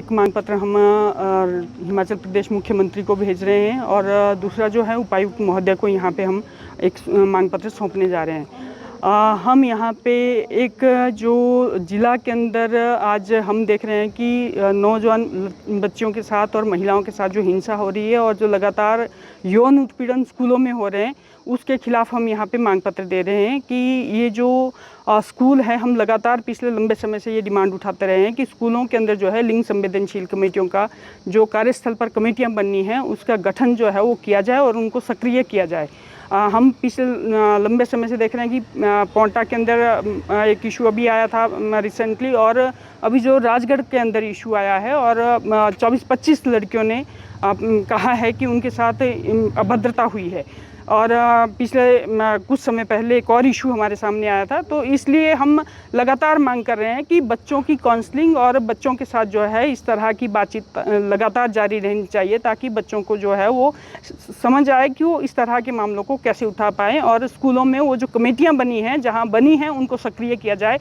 एक मांग पत्र हम हिमाचल प्रदेश मुख्यमंत्री को भेज रहे हैं और दूसरा जो है उपायुक्त महोदय को यहाँ पे हम एक मांग पत्र सौंपने जा रहे हैं। हम यहाँ पे एक जो ज़िला के अंदर आज हम देख रहे हैं कि नौजवान बच्चियों के साथ और महिलाओं के साथ जो हिंसा हो रही है और जो लगातार यौन उत्पीड़न स्कूलों में हो रहे हैं, उसके खिलाफ हम यहाँ पे मांग पत्र दे रहे हैं कि ये जो स्कूल है, हम लगातार पिछले लंबे समय से ये डिमांड उठाते रहे हैं कि स्कूलों के अंदर जो है लिंग संवेदनशील कमेटियों का जो कार्यस्थल पर कमेटियाँ बननी हैं, उसका गठन जो है वो किया जाए और उनको सक्रिय किया जाए। हम पिछले लंबे समय से देख रहे हैं कि पोंटा के अंदर एक इशू अभी आया था रिसेंटली, और अभी जो राजगढ़ के अंदर इशू आया है और 24-25 लड़कियों ने कहा है कि उनके साथ अभद्रता हुई है। और पिछले कुछ समय पहले एक और इशू हमारे सामने आया था। तो इसलिए हम लगातार मांग कर रहे हैं कि बच्चों की काउंसलिंग और बच्चों के साथ जो है इस तरह की बातचीत लगातार जारी रहनी चाहिए, ताकि बच्चों को जो है वो समझ आए कि वो इस तरह के मामलों को कैसे उठा पाएँ और स्कूलों में वो जो कमेटियाँ बनी हैं, जहाँ बनी हैं, उनको सक्रिय किया जाए।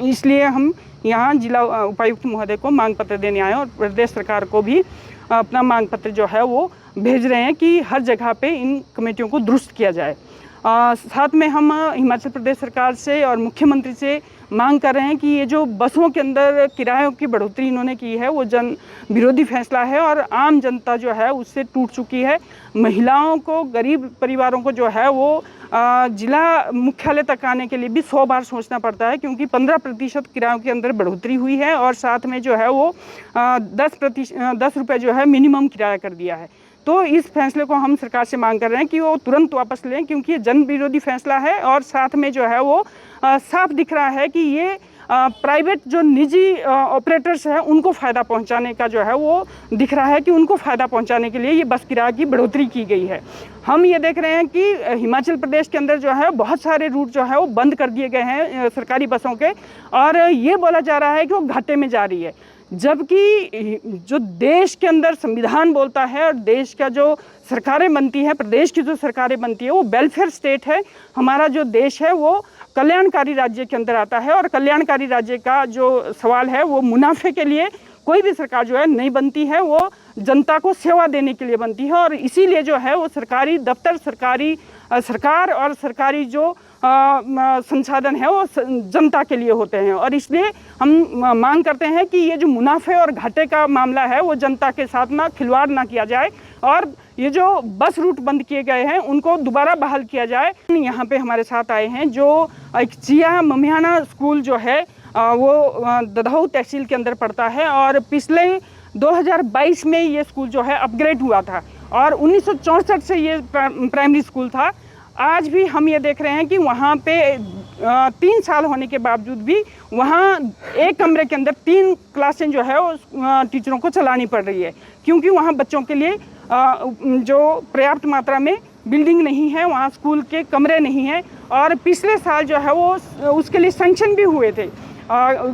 इसलिए हम यहाँ जिला उपायुक्त महोदय को मांग पत्र देने आए और प्रदेश सरकार को भी अपना मांग पत्र जो है वो भेज रहे हैं कि हर जगह पे इन कमेटियों को दुरुस्त किया जाए। साथ में हम हिमाचल प्रदेश सरकार से और मुख्यमंत्री से मांग कर रहे हैं कि ये जो बसों के अंदर किरायों की बढ़ोतरी इन्होंने की है, वो जन विरोधी फैसला है और आम जनता जो है उससे टूट चुकी है। महिलाओं को, गरीब परिवारों को जो है वो जिला मुख्यालय तक आने के लिए भी 100 बार सोचना पड़ता है, क्योंकि 15% किरायों के अंदर बढ़ोतरी हुई है और साथ में जो है वो 10 रुपये जो है मिनिमम किराया कर दिया है। तो इस फैसले को हम सरकार से मांग कर रहे हैं कि वो तुरंत वापस लें, क्योंकि ये जन विरोधी फैसला है और साथ में जो है वो साफ दिख रहा है कि ये प्राइवेट जो निजी ऑपरेटर्स हैं उनको फ़ायदा पहुंचाने का जो है वो दिख रहा है कि उनको फ़ायदा पहुंचाने के लिए ये बस किराए की बढ़ोतरी की गई है। हम ये देख रहे हैं कि हिमाचल प्रदेश के अंदर जो है बहुत सारे रूट जो है वो बंद कर दिए गए हैं सरकारी बसों के, और ये बोला जा रहा है कि वो घाटे में जा रही है, जबकि जो देश के अंदर संविधान बोलता है और देश का जो सरकारें बनती हैं, प्रदेश की जो सरकारें बनती है, वो वेलफेयर स्टेट है। हमारा जो देश है वो कल्याणकारी राज्य के अंदर आता है और कल्याणकारी राज्य का जो सवाल है वो मुनाफे के लिए कोई भी सरकार जो है नहीं बनती है, वो जनता को सेवा देने के लिए बनती है। और इसीलिए जो है वो सरकारी दफ्तर, सरकारी सरकार और सरकारी जो संसाधन है वो जनता के लिए होते हैं। और इसलिए हम मांग करते हैं कि ये जो मुनाफे और घाटे का मामला है वो जनता के साथ ना खिलवाड़ ना किया जाए, और ये जो बस रूट बंद किए गए हैं उनको दोबारा बहाल किया जाए। यहाँ पे हमारे साथ आए हैं जो एक चिया ममियाना स्कूल जो है वो ददाहू तहसील के अंदर पड़ता है, और पिछले 2022 में ये स्कूल जो है अपग्रेड हुआ था और 1964 से ये प्राइमरी स्कूल था। आज भी हम ये देख रहे हैं कि वहाँ पे 3 साल होने के बावजूद भी वहाँ एक कमरे के अंदर 3 क्लासें जो है वो टीचरों को चलानी पड़ रही है, क्योंकि वहाँ बच्चों के लिए जो पर्याप्त मात्रा में बिल्डिंग नहीं है, वहाँ स्कूल के कमरे नहीं हैं। और पिछले साल जो है वो उसके लिए सैंक्शन भी हुए थे,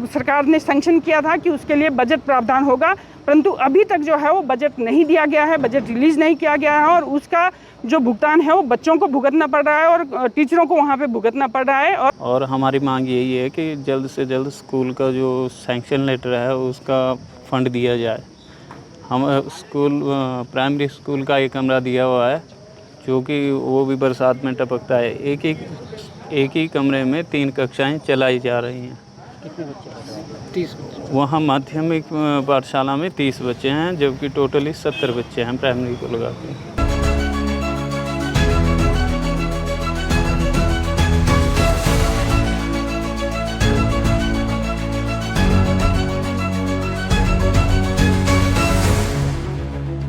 सरकार ने सैंक्शन किया था कि उसके लिए बजट प्रावधान होगा, परंतु अभी तक जो है वो बजट नहीं दिया गया है, बजट रिलीज़ नहीं किया गया है, और उसका जो भुगतान है वो बच्चों को भुगतना पड़ रहा है और टीचरों को वहाँ पे भुगतना पड़ रहा है। और हमारी मांग यही है कि जल्द से जल्द स्कूल का जो सैंक्शन लेटर है उसका फंड दिया जाए। हम स्कूल प्राइमरी स्कूल का एक कमरा दिया हुआ है, जो कि वो भी बरसात में टपकता है। एक ही कमरे में 3 कक्षाएं चलाई जा रही हैं। कितने बच्चे? 30 बच्चे। वहाँ माध्यमिक पाठशाला में 30 बच्चे हैं, जबकि टोटली 70 बच्चे हैं प्राइमरी को लगा के।